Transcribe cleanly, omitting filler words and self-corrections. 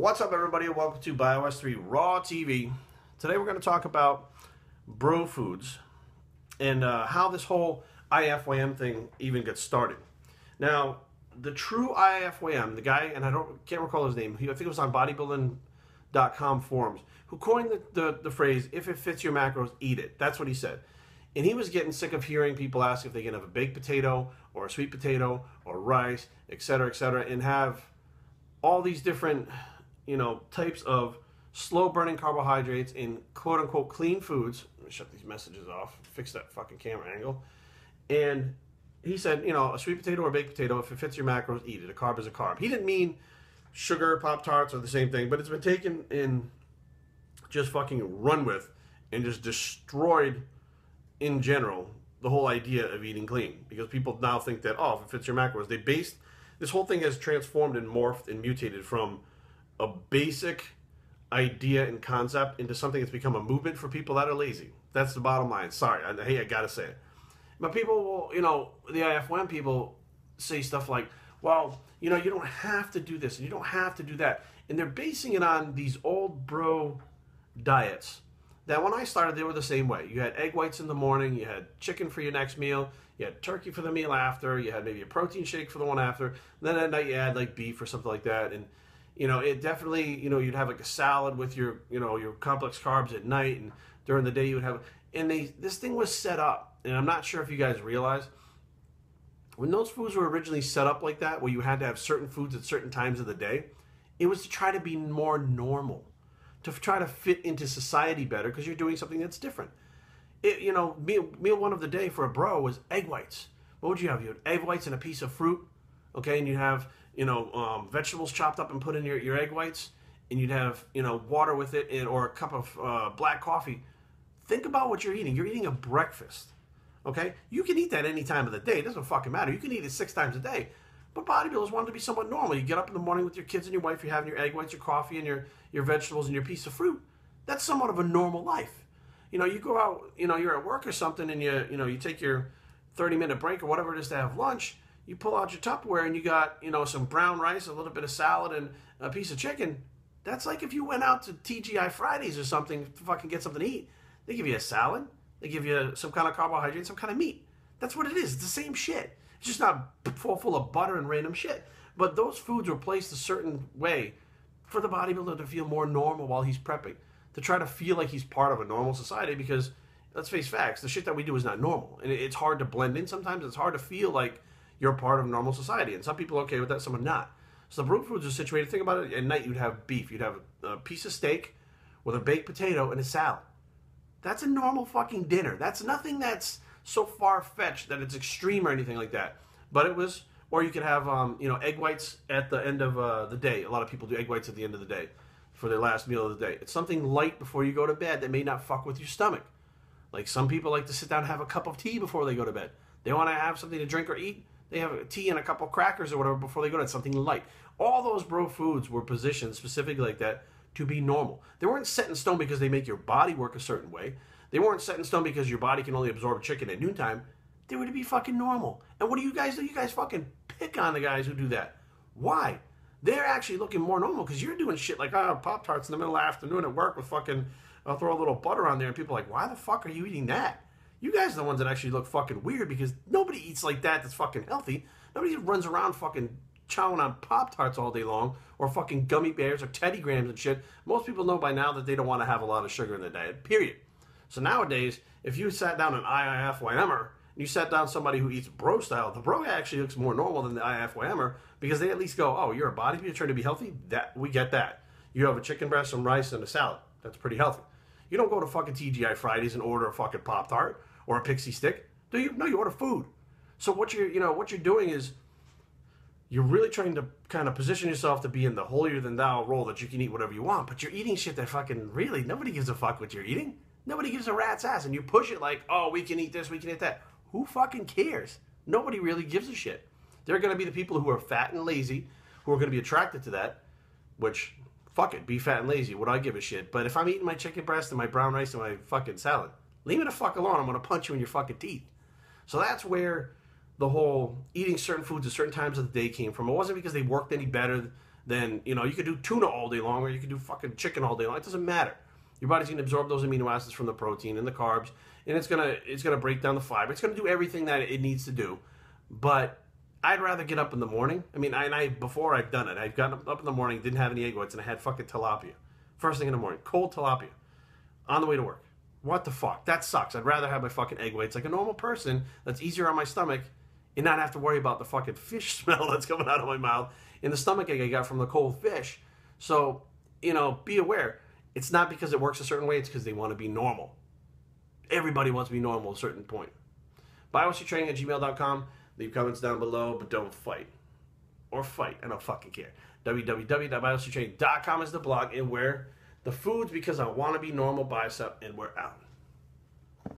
What's up, everybody, and welcome to Bios3 Raw TV. Today we're going to talk about bro foods and how this whole IIFYM thing even gets started. Now, the true IIFYM, the guy, and can't recall his name, I think it was on bodybuilding.com forums, who coined the phrase, if it fits your macros, eat it. That's what he said. And he was getting sick of hearing people ask if they can have a baked potato or a sweet potato or rice, etc., and have all these different, types of slow-burning carbohydrates in quote-unquote clean foods. Let me shut these messages off, fix that fucking camera angle. And he said, a sweet potato or baked potato, if it fits your macros, eat it. A carb is a carb. He didn't mean sugar, Pop-Tarts are the same thing, but it's been taken and just fucking run with and just destroyed, in general, the whole idea of eating clean. Because people now think that, if it fits your macros, this whole thing has transformed and morphed and mutated from a basic idea and concept into something that's become a movement for people that are lazy. That's the bottom line. Sorry, I gotta say it. But people will, the IIFYM people say stuff like, well, you don't have to do this and you don't have to do that. And they're basing it on these old bro diets that when I started, they were the same way. You had egg whites in the morning, you had chicken for your next meal, you had turkey for the meal after, you had maybe a protein shake for the one after, and then at night you had like beef or something like that. And it definitely, you'd have like a salad with your, your complex carbs at night, and during the day you would have, and this thing was set up, and I'm not sure if you guys realize, when those foods were originally set up like that, where you had to have certain foods at certain times of the day, it was to try to be more normal, to try to fit into society better, because you're doing something that's different. Meal one of the day for a bro was egg whites. What would you have? You had egg whites and a piece of fruit, okay, and you'd have, vegetables chopped up and put in your egg whites, and you'd have, water with it, or a cup of black coffee. Think about what you're eating. You're eating a breakfast, okay? You can eat that any time of the day. It doesn't fucking matter. You can eat it 6 times a day. But bodybuilders want it to be somewhat normal. You get up in the morning with your kids and your wife, you're having your egg whites, your coffee, and your vegetables and your piece of fruit. That's somewhat of a normal life. You go out, you're at work or something, and you take your 30-minute break or whatever it is to have lunch. You pull out your Tupperware and you got, some brown rice, a little bit of salad, and a piece of chicken. That's like if you went out to TGI Fridays or something to fucking get something to eat. They give you a salad. They give you some kind of carbohydrate, some kind of meat. That's what it is. It's the same shit. It's just not full of butter and random shit. But those foods were placed a certain way for the bodybuilder to feel more normal while he's prepping, to try to feel like he's part of a normal society, because, let's face facts, the shit that we do is not normal. And it's hard to blend in sometimes. It's hard to feel like you're part of normal society. And some people are okay with that, some are not. So the bro foods are situated, think about it, at night you'd have beef. You'd have a piece of steak with a baked potato and a salad. That's a normal fucking dinner. That's nothing that's so far-fetched that it's extreme or anything like that. But it was, or you could have, egg whites at the end of the day. A lot of people do egg whites at the end of the day for their last meal of the day. It's something light before you go to bed that may not fuck with your stomach. Like some people like to sit down and have a cup of tea before they go to bed. They want to have something to drink or eat. They have a tea and a couple of crackers or whatever before they go to bed, something light. All those bro foods were positioned specifically like that to be normal. They weren't set in stone because they make your body work a certain way. They weren't set in stone because your body can only absorb chicken at noontime. They were to be fucking normal. And what do? You guys fucking pick on the guys who do that. Why? They're actually looking more normal, because you're doing shit like, Pop-Tarts in the middle of the afternoon at work with fucking, I'll throw a little butter on there, and people are like, why the fuck are you eating that? You guys are the ones that actually look fucking weird, because nobody eats like that's fucking healthy. Nobody runs around fucking chowing on Pop-Tarts all day long, or fucking gummy bears or Teddy Grahams and shit. Most people know by now that they don't want to have a lot of sugar in their diet, period. So nowadays, if you sat down an IIFYMer, and you sat down somebody who eats bro style, the bro actually looks more normal than the IIFYMer, because they at least go, oh, you're a bodybuilder trying to be healthy? We get that. You have a chicken breast, some rice, and a salad. That's pretty healthy. You don't go to fucking TGI Fridays and order a fucking Pop-Tart or a Pixie Stick, do you? No, you order food. So what you're doing is you're really trying to kind of position yourself to be in the holier-than-thou role that you can eat whatever you want, but you're eating shit that fucking really nobody gives a fuck what you're eating. Nobody gives a rat's ass, and you push it like, oh, we can eat this, we can eat that. Who fucking cares? Nobody really gives a shit. They're going to be the people who are fat and lazy, who are going to be attracted to that, which, fuck it, be fat and lazy. Would I give a shit? But if I'm eating my chicken breast and my brown rice and my fucking salad, leave me the fuck alone. I'm going to punch you in your fucking teeth. So that's where the whole eating certain foods at certain times of the day came from. It wasn't because they worked any better then, you know, you could do tuna all day long or you could do fucking chicken all day long. It doesn't matter. Your body's going to absorb those amino acids from the protein and the carbs, and it's gonna break down the fiber. It's going to do everything that it needs to do. But I'd rather get up in the morning. I mean, before I've done it, I've gotten up in the morning, didn't have any egg whites, and I had fucking tilapia. First thing in the morning, cold tilapia, on the way to work. What the fuck? That sucks. I'd rather have my fucking egg whites like a normal person that's easier on my stomach and not have to worry about the fucking fish smell that's coming out of my mouth and the stomach ache I got from the cold fish. So, you know, be aware. It's not because it works a certain way. It's because they want to be normal. Everybody wants to be normal at a certain point. bios3training@gmail.com. Leave comments down below, but don't fight. Or fight. I don't fucking care. www.bios3training.com is the blog, and where the foods because I want to be normal bicep, and we're out.